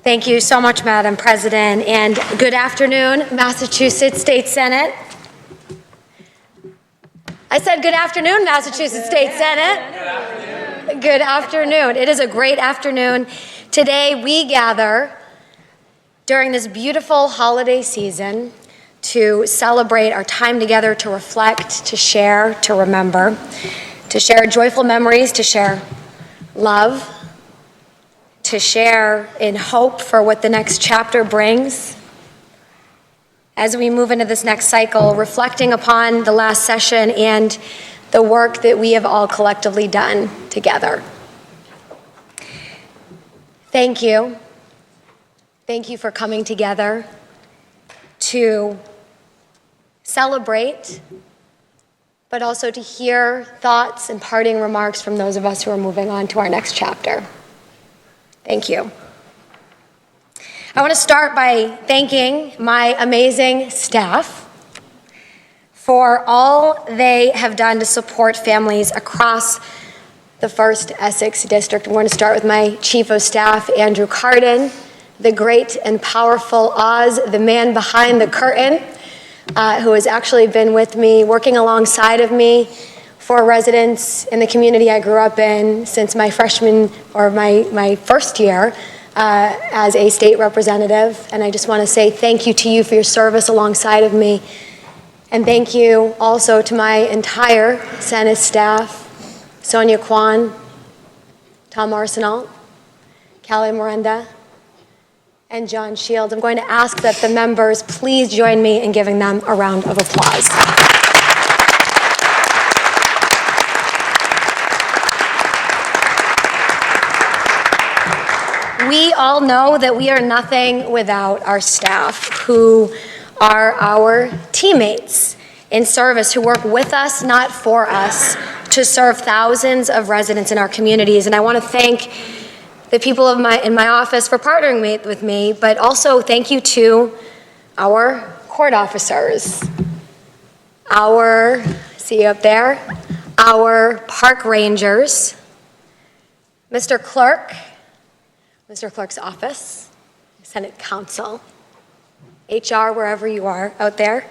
Thank you so much, Madam President, and good afternoon, Massachusetts State Senate. I said good afternoon, Massachusetts State Senate. Good afternoon. Good afternoon. It is a great afternoon. Today we gather during this beautiful holiday season to celebrate our time together, to reflect, to share, to remember, to share joyful memories, to share love, to share in hope for what the next chapter brings. As we move into this next cycle, reflecting upon the last session and the work that we have all collectively done together. Thank you. Thank you for coming together to celebrate, but also to hear thoughts and parting remarks from those of us who are moving on to our next chapter. Thank you. I want to start by thanking my amazing staff for all they have done to support families across the 1st Essex District. I'm going to start with my Chief of Staff, Andrew Carden, the great and powerful Oz, the man behind the curtain, who has actually been with me, working alongside of me for residents in the community I grew up in since my freshman or my first year as a state representative. And I just want to say thank you to you for your service alongside of me. And thank you also to my entire Senate staff, Sonia Kwan, Tom Arsenault, Callie Miranda, and John Shields. I'm going to ask that the members please join me in giving them a round of applause. We all know that we are nothing without our staff, who are our teammates in service, who work with us, not for us, to serve thousands of residents in our communities. And I want to thank the people in my office for partnering with me, but also thank you to our court officers, see you up there, our park rangers, Mr. Clerk, Mr. Clerk's office, Senate Council, HR, wherever you are out there.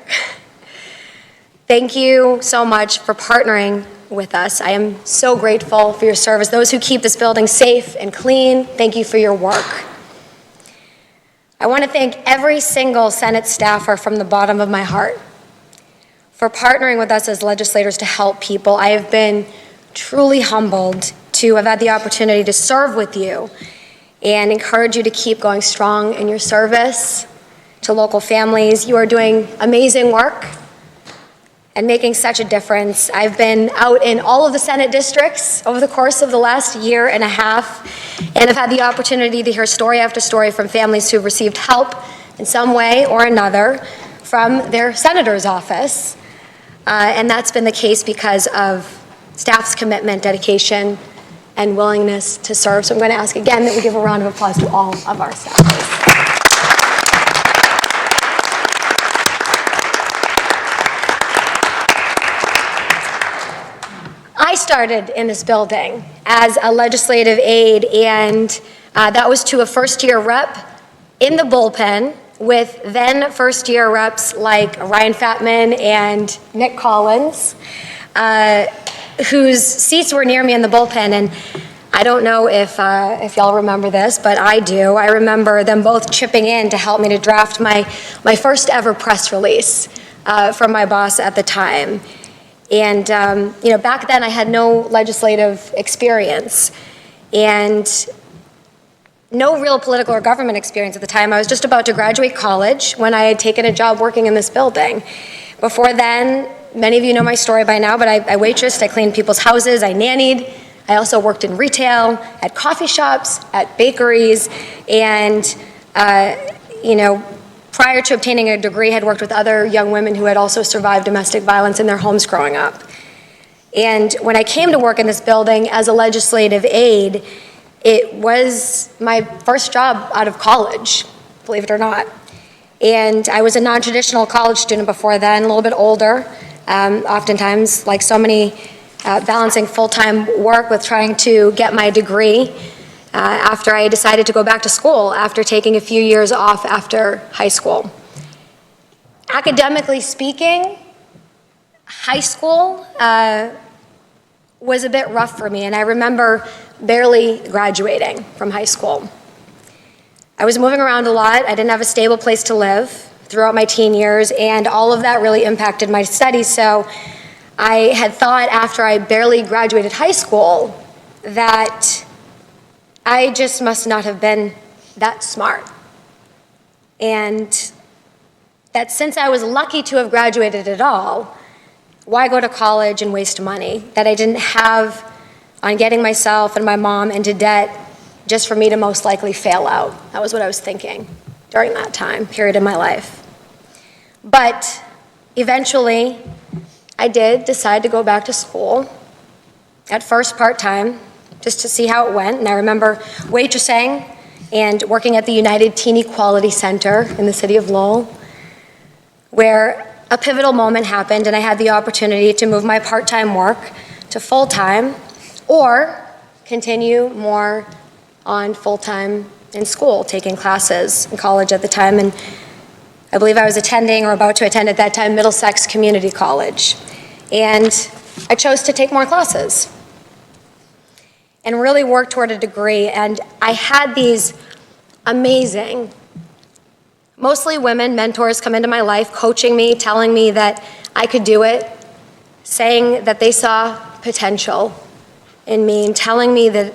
Thank you so much for partnering with us. I am so grateful for your service. Those who keep this building safe and clean, thank you for your work. I want to thank every single Senate staffer from the bottom of my heart for partnering with us as legislators to help people. I have been truly humbled to have had the opportunity to serve with you and encourage you to keep going strong in your service to local families. You are doing amazing work and making such a difference. I've been out in all of the Senate districts over the course of the last year and a half, and have had the opportunity to hear story after story from families who've received help in some way or another from their senator's office. And that's been the case because of staff's commitment, dedication, and willingness to serve. So I'm going to ask again that we give a round of applause to all of our staffers. I started in this building as a legislative aide, and that was to a first-year rep in the bullpen with then first-year reps like Ryan Fatman and Nick Collins, whose seats were near me in the bullpen. And I don't know if y'all remember this, but I do. I remember them both chipping in to help me to draft my first ever press release from my boss at the time. And back then I had no legislative experience and no real political or government experience at the time. I was just about to graduate college when I had taken a job working in this building. Before then, many of you know my story by now, but I waitressed, I cleaned people's houses, I nannied. I also worked in retail, at coffee shops, at bakeries, and prior to obtaining a degree, had worked with other young women who had also survived domestic violence in their homes growing up. And when I came to work in this building as a legislative aide, it was my first job out of college, believe it or not. And I was a non-traditional college student before then, a little bit older, oftentimes, like so many, balancing full-time work with trying to get my degree. after I decided to go back to school after taking a few years off after high school. Academically speaking, high school was a bit rough for me, and I remember barely graduating from high school. I was moving around a lot. I didn't have a stable place to live throughout my teen years, and all of that really impacted my studies. So I had thought after I barely graduated high school that I just must not have been that smart. And that since I was lucky to have graduated at all, why go to college and waste money that I didn't have on getting myself and my mom into debt just for me to most likely fail out? That was what I was thinking during that time period in my life. But eventually, I did decide to go back to school, at first part-time, just to see how it went. And I remember waitressing and working at the United Teen Equality Center in the city of Lowell, where a pivotal moment happened and I had the opportunity to move my part-time work to full-time or continue more on full-time in school, taking classes in college at the time. And I believe I was attending or about to attend at that time Middlesex Community College. And I chose to take more classes and really work toward a degree. And I had these amazing, mostly women mentors come into my life, coaching me, telling me that I could do it, saying that they saw potential in me, and telling me that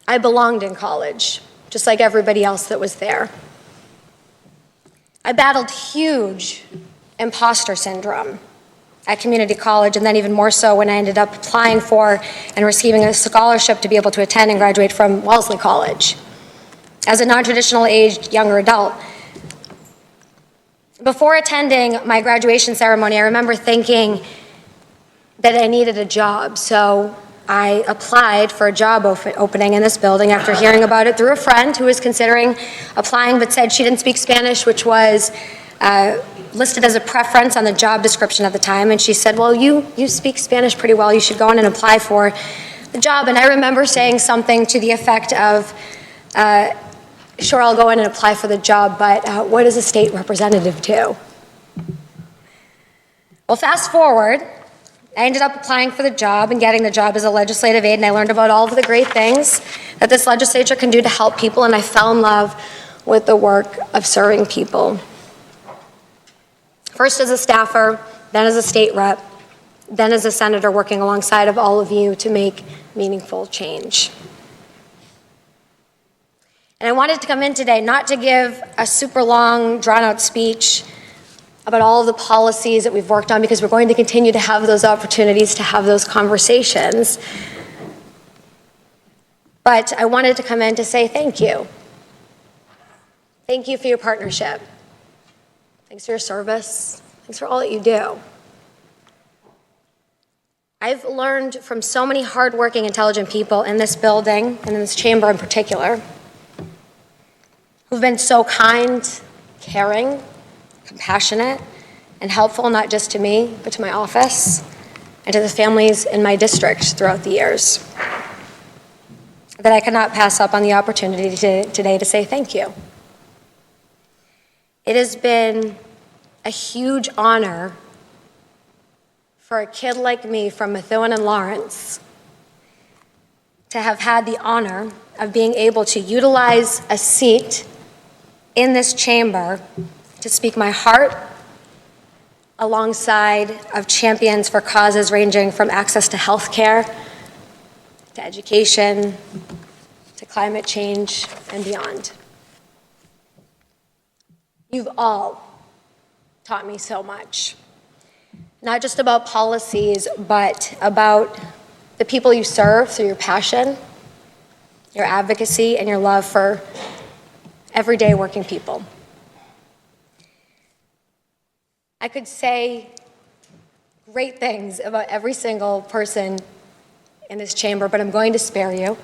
I belonged in college, just like everybody else that was there. I battled huge imposter syndrome at community college, and then even more so when I ended up applying for and receiving a scholarship to be able to attend and graduate from Wellesley College as a non-traditional aged younger adult. Before attending my graduation ceremony, I remember thinking that I needed a job, so I applied for a job opening in this building after hearing about it through a friend who was considering applying but said she didn't speak Spanish, which was listed as a preference on the job description at the time. And she said, well, you speak Spanish pretty well, you should go in and apply for the job. And I remember saying something to the effect of, sure, I'll go in and apply for the job, but what does a state representative do? Well, fast forward, I ended up applying for the job and getting the job as a legislative aide, and I learned about all of the great things that this legislature can do to help people, and I fell in love with the work of serving people. First as a staffer, then as a state rep, then as a senator working alongside of all of you to make meaningful change. And I wanted to come in today not to give a super long, drawn-out speech about all of the policies that we've worked on, because we're going to continue to have those opportunities to have those conversations. But I wanted to come in to say thank you. Thank you for your partnership. Thanks for your service. Thanks for all that you do. I've learned from so many hardworking, intelligent people in this building, and in this chamber in particular, who've been so kind, caring, compassionate, and helpful, not just to me, but to my office and to the families in my district throughout the years, that I cannot pass up on the opportunity today to say thank you. It has been a huge honor for a kid like me from Methuen and Lawrence to have had the honor of being able to utilize a seat in this chamber to speak my heart alongside of champions for causes ranging from access to health care, to education, to climate change, and beyond. You've all taught me so much, not just about policies, but about the people you serve through your passion, your advocacy, and your love for everyday working people. I could say great things about every single person in this chamber, but I'm going to spare you.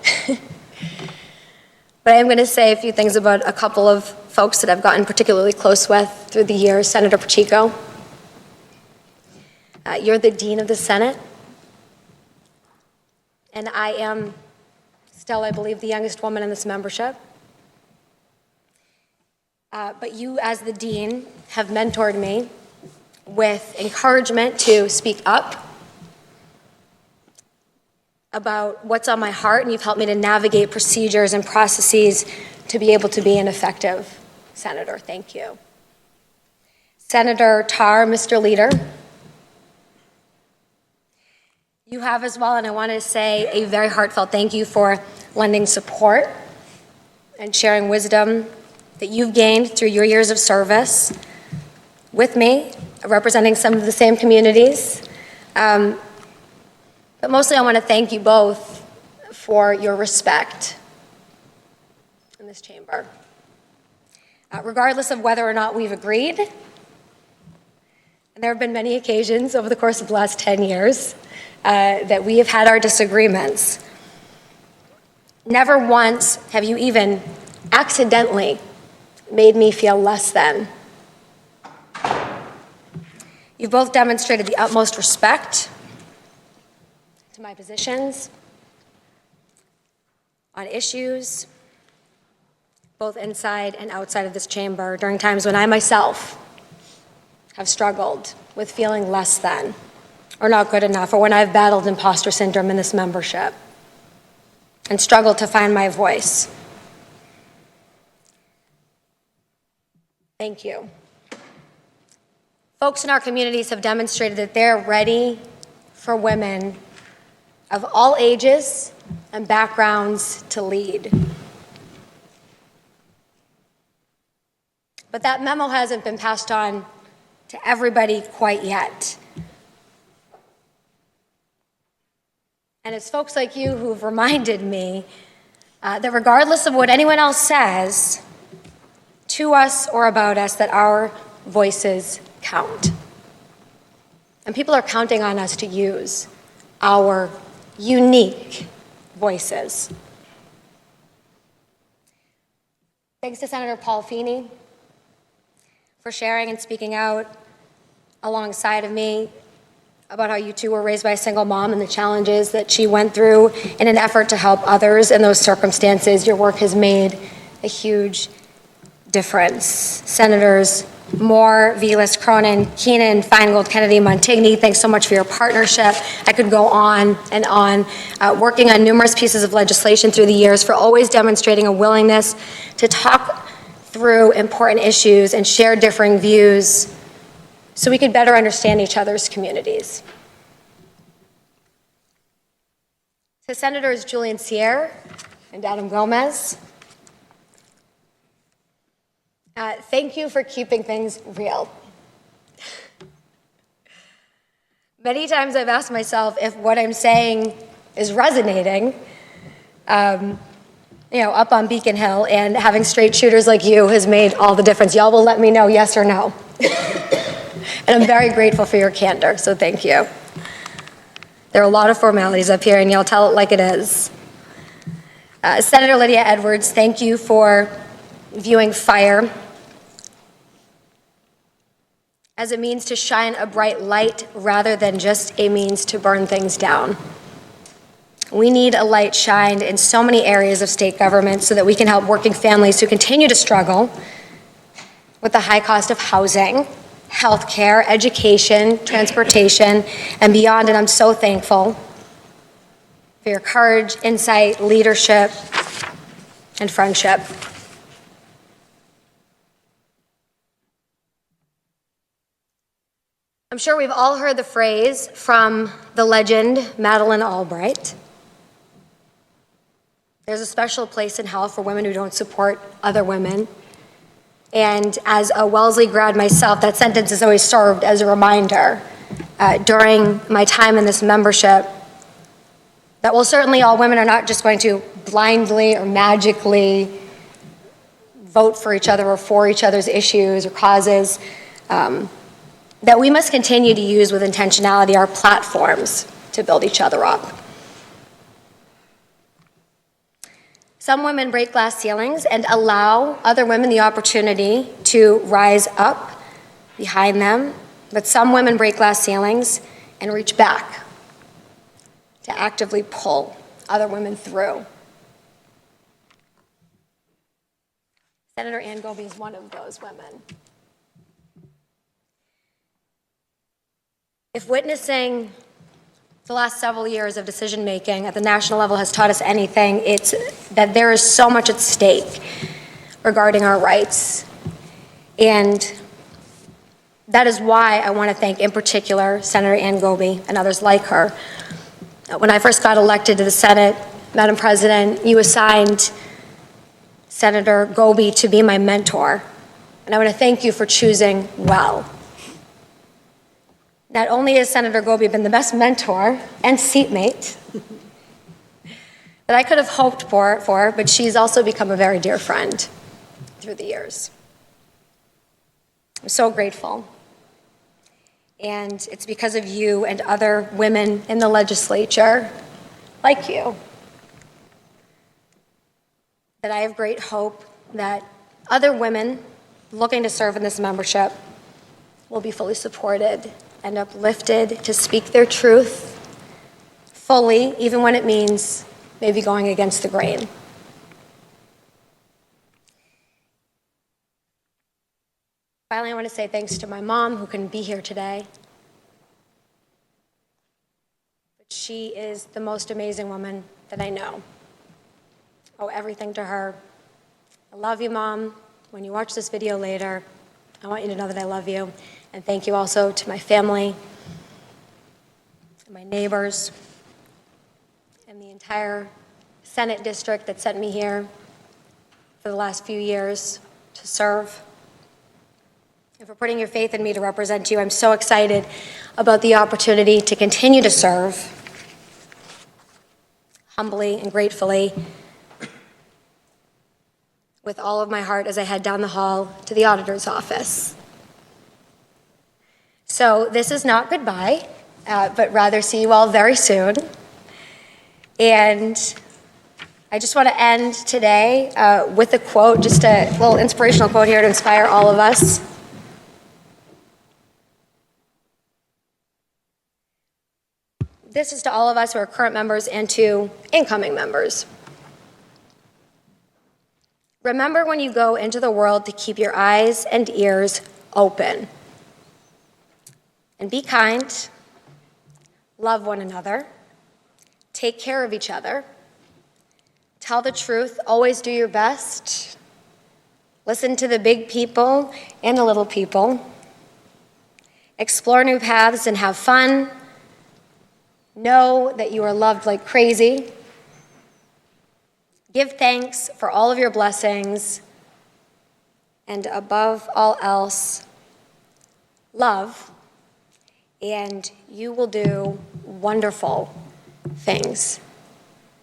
But I am going to say a few things about a couple of folks that I've gotten particularly close with through the years. Senator Pacheco, you're the Dean of the Senate, and I am Still, I believe, the youngest woman in this membership. But you, as the dean, have mentored me with encouragement to speak up about what's on my heart, and you've helped me to navigate procedures and processes to be able to be an effective senator. Thank you. Senator Tarr, Mr. Leader, you have as well, and I want to say a very heartfelt thank you for lending support and sharing wisdom that you've gained through your years of service with me, representing some of the same communities. But mostly I want to thank you both for your respect in this chamber. Regardless of whether or not we've agreed, and there have been many occasions over the course of the last 10 years that we have had our disagreements. Never once have you even accidentally made me feel less than. You've both demonstrated the utmost respect to my positions on issues, both inside and outside of this chamber, during times when I myself have struggled with feeling less than, or not good enough, or when I've battled imposter syndrome in this membership and struggled to find my voice. Thank you. Folks in our communities have demonstrated that they're ready for women of all ages and backgrounds to lead. But that memo hasn't been passed on to everybody quite yet. And it's folks like you who've reminded me that regardless of what anyone else says to us or about us, that our voices count. And people are counting on us to use our unique voices. Thanks to Senator Paul Feeney for sharing and speaking out alongside of me about how you two were raised by a single mom and the challenges that she went through in an effort to help others in those circumstances. Your work has made a huge difference. Senators Moore, Velas, Cronin, Keenan, Feingold, Kennedy, Montigny, thanks so much for your partnership. I could go on and on, working on numerous pieces of legislation through the years, for always demonstrating a willingness to talk through important issues and share differing views so we could better understand each other's communities. To Senators Julian Sierre and Adam Gomez, thank you for keeping things real. Many times I've asked myself if what I'm saying is resonating, up on Beacon Hill, and having straight shooters like you has made all the difference. Y'all will let me know yes or no. And I'm very grateful for your candor, so thank you. There are a lot of formalities up here, and y'all tell it like it is. Senator Lydia Edwards, thank you for viewing fire as a means to shine a bright light rather than just a means to burn things down. We need a light shined in so many areas of state government so that we can help working families who continue to struggle with the high cost of housing, healthcare, education, transportation, and beyond. And I'm so thankful for your courage, insight, leadership, and friendship. I'm sure we've all heard the phrase from the legend Madeleine Albright: there's a special place in hell for women who don't support other women. And as a Wellesley grad myself, that sentence has always served as a reminder during my time in this membership that while certainly all women are not just going to blindly or magically vote for each other or for each other's issues or causes, that we must continue to use with intentionality our platforms to build each other up. Some women break glass ceilings and allow other women the opportunity to rise up behind them, but some women break glass ceilings and reach back to actively pull other women through. Senator Ann Goby is one of those women. If witnessing the last several years of decision-making at the national level has taught us anything, it's that there is so much at stake regarding our rights. And that is why I want to thank, in particular, Senator Ann Goby and others like her. When I first got elected to the Senate, Madam President, you assigned Senator Goby to be my mentor. And I want to thank you for choosing well. Not only has Senator Goby been the best mentor and seatmate that I could have hoped for, but she's also become a very dear friend through the years. I'm so grateful. And it's because of you and other women in the legislature, like you, that I have great hope that other women looking to serve in this membership will be fully supported and uplifted to speak their truth fully, even when it means maybe going against the grain. Finally, I want to say thanks to my mom, who couldn't be here today. But she is the most amazing woman that I know. I owe everything to her. I love you, Mom. When you watch this video later, I want you to know that I love you. And thank you also to my family, my neighbors, and the entire Senate district that sent me here for the last few years to serve. And for putting your faith in me to represent you. I'm so excited about the opportunity to continue to serve humbly and gratefully with all of my heart as I head down the hall to the auditor's office. So this is not goodbye, but rather see you all very soon. And I just want to end today with a quote, just a little inspirational quote here to inspire all of us. This is to all of us who are current members and to incoming members. Remember when you go into the world to keep your eyes and ears open. And be kind, love one another, take care of each other, tell the truth, always do your best, listen to the big people and the little people, explore new paths and have fun, know that you are loved like crazy, give thanks for all of your blessings, and above all else, love, and you will do wonderful things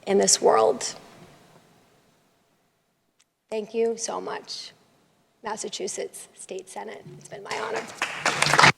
in this world. Thank you so much, Massachusetts State Senate. It's been my honor.